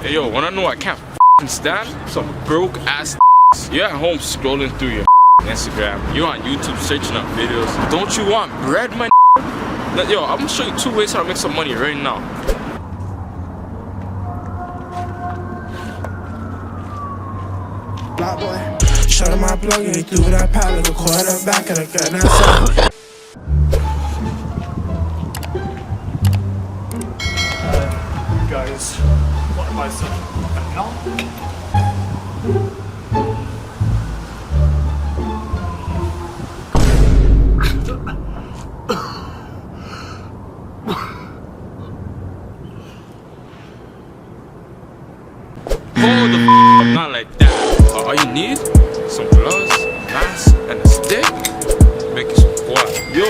Hey yo, wanna know I can't stand? Some broke ass. You're at home scrolling through your Instagram. You're on YouTube searching up videos. Don't you want bread, my? Yo, I'm gonna show you 2 ways how to make some money right now. Black boy, shut up my plug and he threw that pad like a quarterback and I got that song. Guys, what am I saying? Hold the up, not like that. All you need, some gloves, mask, and a stick. Make it squat. Yo,